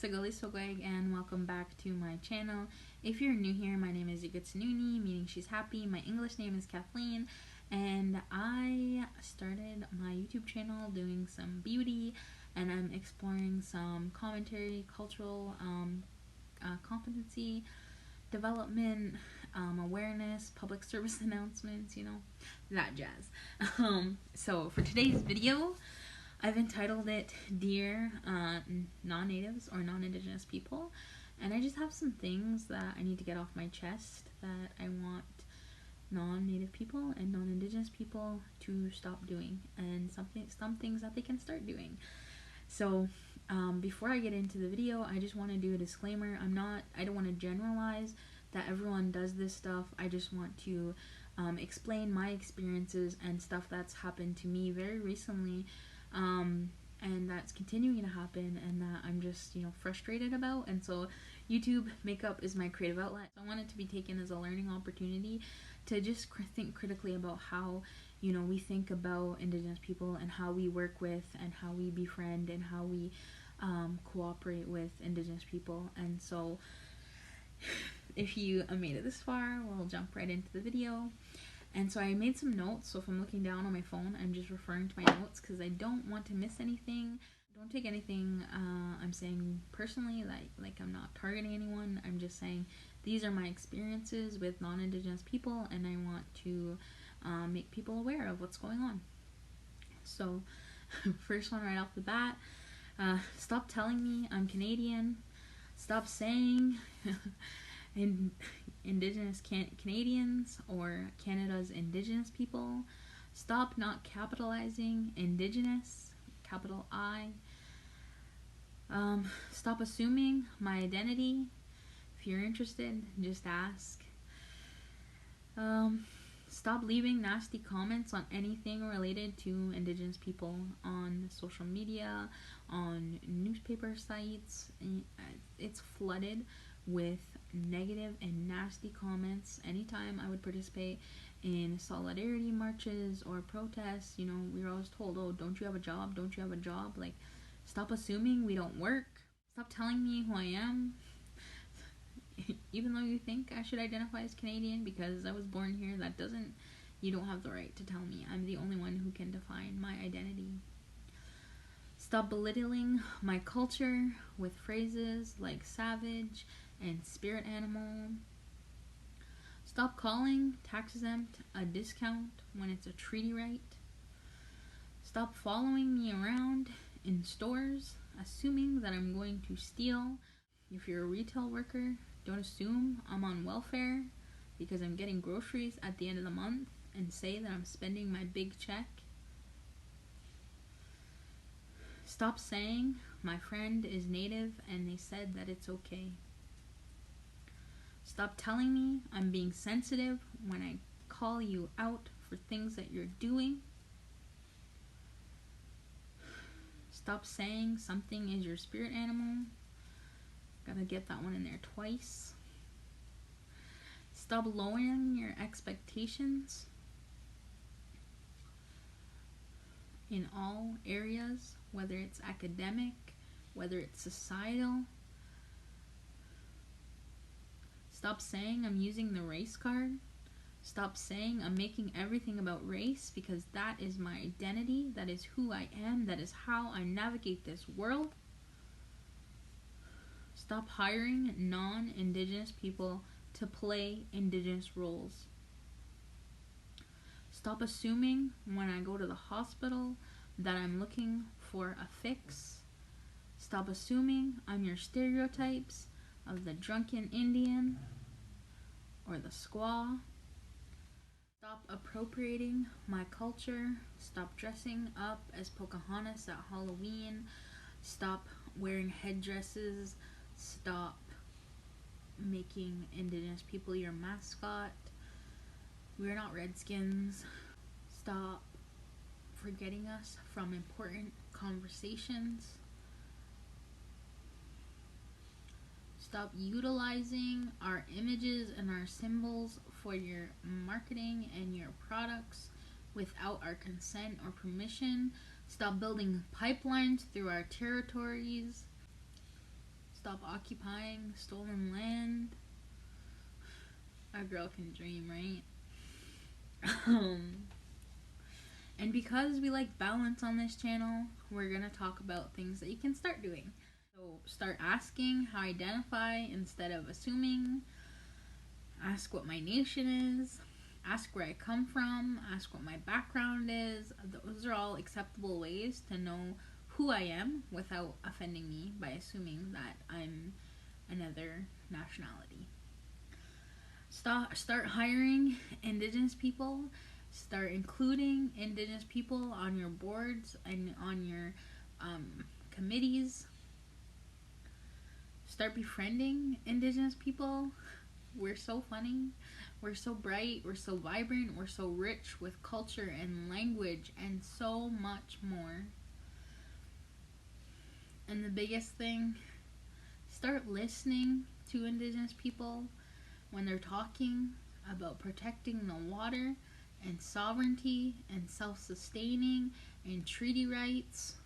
Sogwag, and welcome back to my channel. If you're new here, my name is Yugutsununi, meaning she's happy. My English name is Kathleen, and I started my YouTube channel doing some beauty, and I'm exploring some commentary, cultural competency, development, awareness, public service announcements, that jazz. So for today's video, I've entitled it Dear Non-Natives or Non-Indigenous People, and I just have some things that I need to get off my chest that I want non-Native people and non-Indigenous people to stop doing, and some things that they can start doing. So before I get into the video, I just want to do a disclaimer. I don't want to generalize that everyone does this stuff. I just want to explain my experiences and stuff that's happened to me very recently, and that's continuing to happen, and that I'm just frustrated about. And so YouTube makeup is my creative outlet. I want it to be taken as a learning opportunity to just think critically about how we think about Indigenous people and how we work with and how we befriend and how we cooperate with Indigenous people. And so if you made it this far, we'll jump right into the video. And so I made some notes, so if I'm looking down on my phone, I'm just referring to my notes because I don't want to miss anything. Don't take anything I'm saying personally, like I'm not targeting anyone. I'm just saying these are my experiences with non-Indigenous people, and I want to make people aware of what's going on. So first one right off the bat, stop telling me I'm Canadian. Stop saying Indigenous Canadians or Canada's Indigenous people. Stop not capitalizing Indigenous, capital I. Stop assuming my identity. If you're interested, just ask. Stop leaving nasty comments on anything related to Indigenous people on social media, on newspaper sites. It's flooded with negative and nasty comments. Anytime I would participate in solidarity marches or protests, we were always told, oh, don't you have a job? Don't you have a job? Like, stop assuming we don't work. Stop telling me who I am. Even though you think I should identify as Canadian because I was born here, you don't have the right to tell me. I'm the only one who can define my identity. Stop belittling my culture with phrases like savage and spirit animal. Stop calling tax exempt a discount when it's a treaty right. Stop following me around in stores assuming that I'm going to steal. If you're a retail worker, don't assume I'm on welfare because I'm getting groceries at the end of the month and say that I'm spending my big check. Stop saying my friend is Native and they said that it's okay. Stop telling me I'm being sensitive when I call you out for things that you're doing. Stop saying something is your spirit animal. Gotta get that one in there twice. Stop lowering your expectations in all areas, whether it's academic, whether it's societal. Stop saying I'm using the race card. Stop saying I'm making everything about race because that is my identity, that is who I am, that is how I navigate this world. Stop hiring non-Indigenous people to play Indigenous roles. Stop assuming when I go to the hospital that I'm looking for a fix. Stop assuming I'm your stereotypes of the drunken Indian or the squaw. Stop appropriating my culture. Stop dressing up as Pocahontas at Halloween. Stop wearing headdresses. Stop making Indigenous people your mascot. We're not Redskins. Stop forgetting us from important conversations. Stop utilizing our images and our symbols for your marketing and your products without our consent or permission. Stop building pipelines through our territories. stop occupying stolen land. A girl can dream, right? And because we like balance on this channel, we're gonna talk about things that you can start doing. So start asking how I identify instead of assuming. Ask what my nation is. Ask where I come from. Ask what my background is. Those are all acceptable ways to know who I am without offending me by assuming that I'm another nationality. Start hiring Indigenous people. Start including Indigenous people on your boards and on your committees. Start befriending Indigenous people. We're so funny. We're so bright. We're so vibrant. We're so rich with culture and language and so much more. And the biggest thing, start listening to Indigenous people when they're talking about protecting the water and sovereignty and self-sustaining and treaty rights.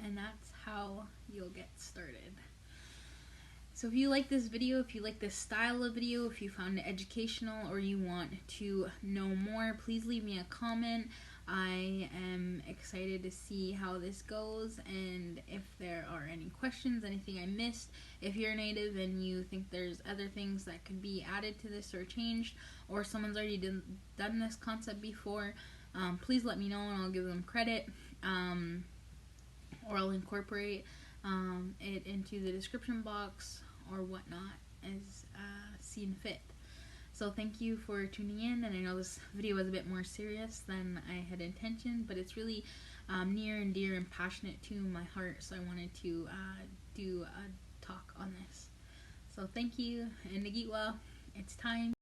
And that's how you'll get started. So if you like this video, if you like this style of video, if you found it educational or you want to know more, please leave me a comment. I am excited to see how this goes, and if there are any questions, anything I missed, if you're a native and you think there's other things that could be added to this or changed, or someone's already done this concept before, please let me know and I'll give them credit, or I'll incorporate it into the description box or whatnot as seen fit. So thank you for tuning in, and I know this video was a bit more serious than I had intentioned, but it's really near and dear and passionate to my heart, so I wanted to do a talk on this. So thank you, and Nagitwa, it's time.